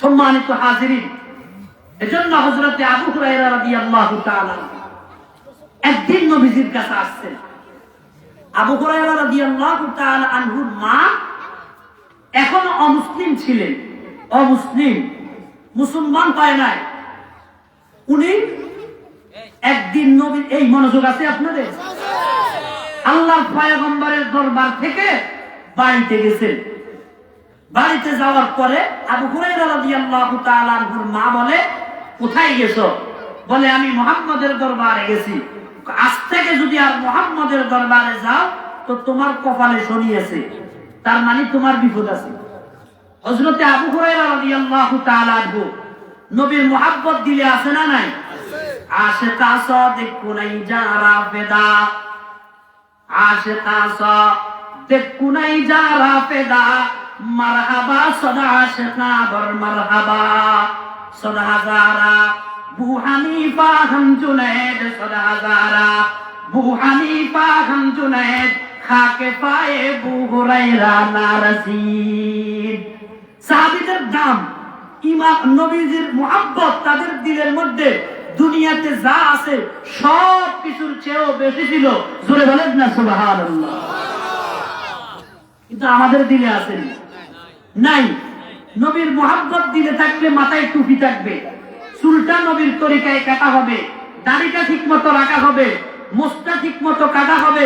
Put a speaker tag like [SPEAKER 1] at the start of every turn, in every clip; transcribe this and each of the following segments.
[SPEAKER 1] সম্মানিত হাজিরিন, এজন্য হযরতে আবু হুরায়রা রাদিয়াল্লাহু তাআলা একদিন নবীজির কাছে আসছেন। আবু হুরায়রা রাদিয়াল্লাহু তাআলা আনহুর মা এখনো অমুসলিম ছিলেন, অমুসলিম, মুসলমান হয় নাই। উনি একদিন নবী, এই মনোযোগ আছে আপনাদের, আল্লাহর পয়গম্বরের দরবার থেকে বাড়িতে গেছেন। বাড়িতে যাওয়ার পরে আবু হুরায়রা রাদিয়াল্লাহু তাআলা আনহুর মা বলে, কোথায় গেছো? বলে, আমি মুহাম্মদের দরবারে গেছি। আজ থেকে যদি আর মুহাম্মদের দরবারে যাও তো তোমার কপালে শনি আছে, তার মানে তোমার বিপদ আছে। হযরতে আবু হুরায়রা রাদিয়াল্লাহু তাআলা আনহু নবীর মুহাব্বত দিলে আছে না নাই? আশিকা সাদিক কুনাই যারা ফেদা, আশিকা সাদিক কুনাই যারা ফেদা, মারহাবা সদা আশিকা বর মারহাবা, সদা হাজারা বু হানিফা হাম জুনাইদ, সদা হাজারা বু হানিফা হাম জুনাইদ, খাকে পায়ে বু হুরায়রা না রসিদ। সাহাবীদের দাম, ইমাম নবীজির মুহাব্বত তাদের দিলের মধ্যে দুনিয়াতে যা আছে সব কিছুর চেয়েও বেশি ছিল। জোরে বলেন না সুবহানাল্লাহ। কিন্তু আমাদের দিলে আছে নাই। নবীর মুহাব্বত দিলে থাকলে মাথায় টুপি থাকবে, চুলটা নবীর তরিকায় কাটা হবে, দাড়িটা ঠিক মতো রাখা হবে, মোছটা ঠিক মতো কাটা হবে,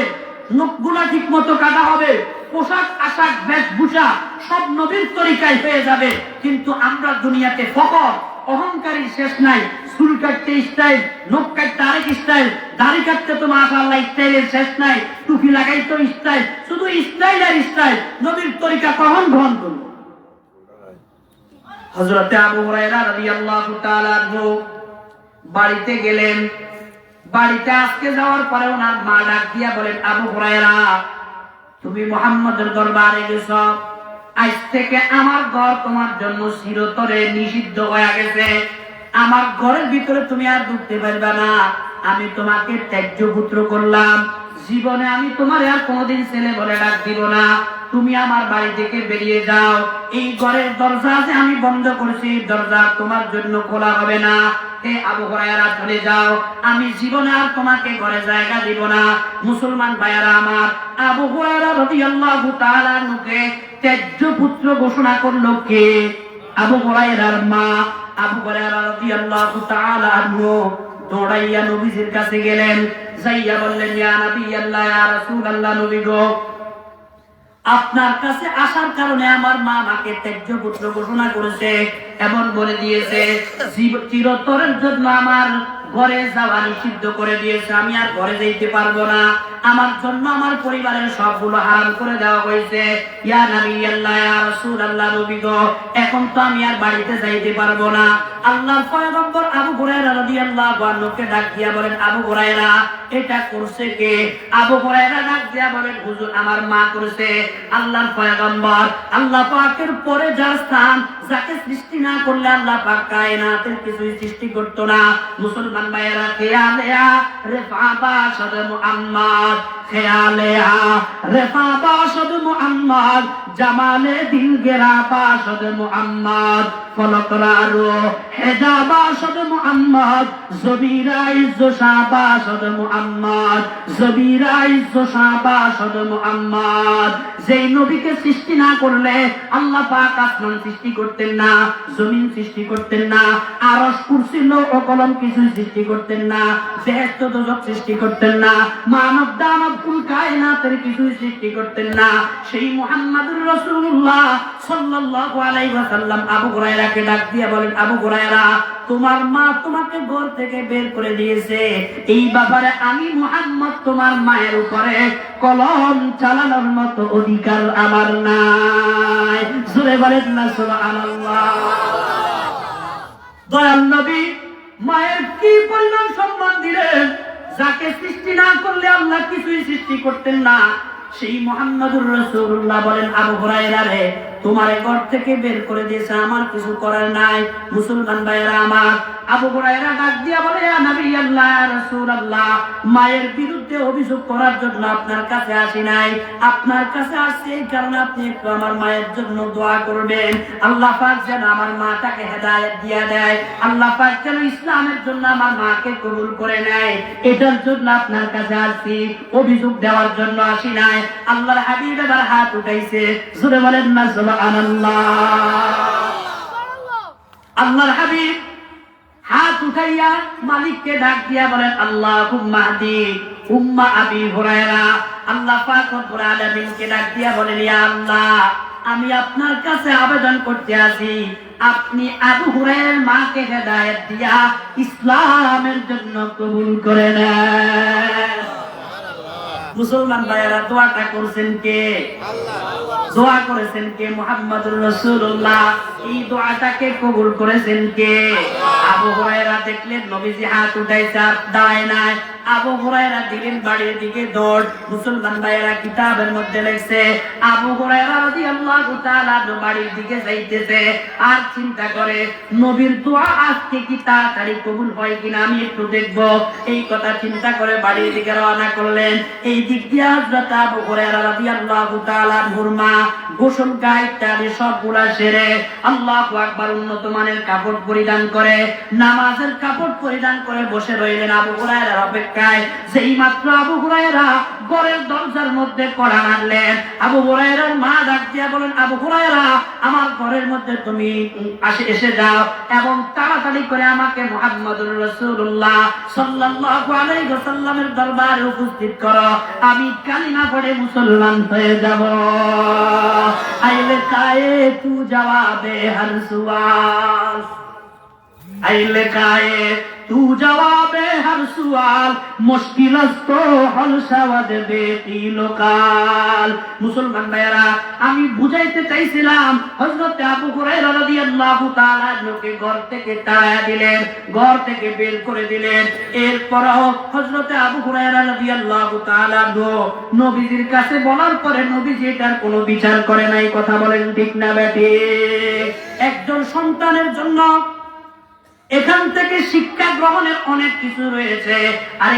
[SPEAKER 1] নখগুলা ঠিক মতো কাটা হবে, পোশাক আশাক বেশভূষা সব নবীর তরিকায় হয়ে যাবে। কিন্তু আমরা দুনিয়াতে ফকর, অহংকারী শেষ নাই। চুল কাটতে স্টাইল, নখ কাটতে আরেক স্টাইল, দাড়ি কাটতে তো মাশাআল্লাহ স্টাইলের শেষ নাই, টুপি লাগাইতো স্টাইল, শুধু স্টাইল আর স্টাইল। নবীর তরিকা কখন গ্রহণ করব? হযরতে আবু হুরায়রা রাদিয়াল্লাহু তাআলা আনহু বাড়িতে গেলেন। বাড়িতে আজকে যাওয়ার পরে ওনার মা ডাক দিয়া বলেন, আবু হুরায়রা, তুমি মুহাম্মদের দরবারে গেছো, আজ থেকে আমার ঘর তোমার জন্য চিরতরে নিষিদ্ধ হয়ে গেছে। আমার ঘরের ভিতরে তুমি আর ঢুকতে পারবে না। আমি তোমাকে ত্যায্য পুত্র করলাম। জীবনে আমি তোমার আর কোনোদিন ছেলে বলে ডাক দিব না। তুমি আমার বাড়ি থেকে বেরিয়ে যাও। এই ঘরের দরজা আছে আমি বন্ধ করেছি, দরজা তোমার জন্য খোলা হবে না। হে আবু হুরায়রা, চলে যাও। আমি জীবনে আর তোমাকে ঘরে জায়গা দিব না। মুসলমান ভাইয়ারা আমার, আবু হুরায়রা রাদিয়াল্লাহু তাআলা আনহুকে ত্যায্য পুত্র ঘোষণা করলো কে? আবু হুরায়রার মা। আবু হুরায়রা রাদিয়াল্লাহু তাআলা আনহু দৌড়াইয়া নবীজির কাছে গেলেন। যাইয়া বললেন, ইয়া নবী আল্লাহ, ইয়া রাসূলুল্লাহ, নবী গো, আপনার কাছে আসার কারণে আমার মা আমাকে ত্যায্য পুত্র ঘোষণা করেছে, এমন বলে দিয়েছে, চিরতরের জন্য আমার ঘরে যাওয়া নিষিদ্ধ করে দিয়েছে। আমি আর ঘরে যেতে পারবো না। আমার জন্য আমার পরিবারের সবগুলো হারাম করে দেওয়া হয়েছে। ইয়া নবী আল্লাহ, ইয়া রাসূলুল্লাহ, নবী গো, এখন তো আমি আর বাড়িতে যাইতে পারবো না। আল্লাহর পয়গম্বর আবু হুরায়রা রাদিয়াল্লাহু আনহুকে ডাক দিয়া বলেন, আবু হুরায়রা, এটা করছে কে? আবু হুরায়রা ডাক দিয়া বলেন, হুজুর, আমার মা করেছে। আল্লাহর পয়গম্বর, আল্লাহ পাকের পরে যার স্থান, যাকে সৃষ্টি না করলে আল্লাহ পাক কায়নাতের কিছুই সৃষ্টি করতো না। মুসলমান ভাইয়েরা, খেয়ালেয়া রেফা বাশদ মুহাম্মদ, খেয়ালেয়া রেফা বাশদ মুহাম্মদ, জামালে দিল গেরা বাশদ মুহাম্মদ, ফলকরারো হেজা বাশদ মুহাম্মদ, জবিরা ইজ্জশা বাশদ মুহাম্মদ, জবিরা ইজ্জশা বাশদ মুহাম্মদ। যেই নবীকে সৃষ্টি না করলে আল্লাহ পাক আসমান সৃষ্টি করতেন না, জমিন সৃষ্টি করতেন না, আরশ কুরসি লৌহ কলম কিছুই সৃষ্টি করতেন না, বেহেশত দোজখ সৃষ্টি করতেন না, মানব দানব কুল কায়নাতের কিছুই সৃষ্টি করতেন না। সেই মুহাম্মদুর রাসূলুল্লাহ সাল্লাল্লাহু আলাইহি ওয়াসাল্লাম আবু হুরায়রাকে ডাক দিয়ে বলেন, আবু হুরায়রা, তোমার মা তোমাকে ঘর থেকে বের করে দিয়েছে। এই ব্যাপারে আমি মুহাম্মদ তোমার মায়ের উপরে কলম চালানোর মতো অধিকার আমার নাই। জোরে বলেন না সুবহানাল্লাহ। দয়াল নবী মায়ের কি পরিমাণ সম্মান দিলেন! যাকে সৃষ্টি না করলে আল্লাহ কিছুই সৃষ্টি করতেন না। সেই মুহাম্মদুর রাসূলুল্লাহ বলেন, আবু হুরায়রা রে, তোমারে ঘর থেকে বের করে দিয়েছে, আমার কিছু করার নাই। মুসলমান ভাইয়েরা আমার, আবু হুরায়রা ডাক দিয়া বলে, ইয়া নবী আল্লাহ, ইয়া রাসূলুল্লাহ, মায়ের বিরুদ্ধে অভিযোগ করার জন্য আপনার কাছে আসি নাই, আপনার কাছে আসছি এই কারণে আপনি একটু আমার মায়ের জন্য দোয়া করবেন। আল্লাহ পাক যেন আমার মাটাকে হেদায়েত দিয়া দেয়, আল্লাহ পাক যেন ইসলামের জন্য আমার মাকে কবুল করে নেয়, এটার জন্য আপনার কাছে আসছি, অভিযোগ দেওয়ার জন্য আসি নাই। আল্লাহর হাবিব এবার হাত উঠাইছে, জোরে বলেন না সুবহানাল্লাহ। আল্লাহর হাবিব হাত উঠাইয়া মালিককে ডাক দিয়া বলেন, আল্লাহুম্মা হাদি উম্মা আবি হুরায়রা। আল্লাহ পাক রব্বুল আলামিনকে ডাক দিয়া বলেন, ইয়া আল্লাহ, আমি আপনার কাছে আবেদন করতে আছি, আপনি আবু হুরায়রার মাকে হেদায়েত দিয়া ইসলামের জন্য কবুল করে নেন। মুসলমান ভাইয়েরা, দোয়াটা করছেন কে? দোয়া করেছেন কে? মুহাম্মদুর রাসূলুল্লাহ। এই দোয়াটাকে কবুল করেছেন কে? আবু হুরায়রা দেখলেন নবীজি হাত উঠাইছে, আর দাঁড়ায় নাই। আবু হুরায়রা দিলেন বাড়ির দিকে দৌড়। মুসলমান ভাইয়েরা, কিতাবের মধ্যে লেখছে আবু হুরায়রা রাদিয়াল্লাহু তাআলা বাড়ির দিকে যাইতেছে আর চিন্তা করে, নবীর দোয়া আজকে কি তাড়াতাড়ি কবুল হয় কিনা আমি একটু দেখব। এই কথা চিন্তা করে বাড়ির দিকে রওনা করলেন। এই দিক দিয়ে হযরত আবু হুরায়রা রাদিয়াল্লাহু তাআলা আনহুর মা গোসল গায়ে সবগুলা সেরে আল্লাহু আকবার উন্নত মানের কাপড় পরিধান করে, নামাজের কাপড় পরিধান করে বসে রইলেন আবু হুরায়রার অপেক্ষায়। যেই মাত্র আবু হুরায়রা ঘরের দরজার মধ্যে কড়া নাড়লেন, আবু হুরায়রার মা ডাক দিয়া বলেন, আবু হুরায়রা, আমার ঘরের মধ্যে তুমি এসে যাও এবং তাড়াতাড়ি করে আমাকে মুহাম্মদুর রাসূলুল্লাহ সাল্লাল্লাহু আলাইহি ওয়াসাল্লামের দরবারে উপস্থিত করো, আমি কালিমা পড়ে মুসলমান হয়ে যাব। আইলে কায়ে তু জবাবে হর সুয়াল, আইলে কায়ে তু জবাবে হর সুয়াল, মুশকিল তো হল শাওয়াদ বেকিলকাল। মুসলমান ভাইয়েরা, আমি বুঝাইতে চাইছিলাম হযরত আবু হুরায়রা রাদিয়াল্লাহু তাআলা আনহুকে ঘর থেকে তাড়ায়া দিলেন, ঘর থেকে বের করে দিলেন। এরপরও হযরত আবু হুরায়রা রাদিয়াল্লাহু তাআলা আনহু নবীজির কাছে বলার পরে নবীজি এটার কোনো বিচার করে নাই। কথা বলেন ঠিক না বেঠিক? একজন সন্তানের জন্য এখান থেকে শিক্ষা গ্রহণের অনেক কিছু রয়েছে। আর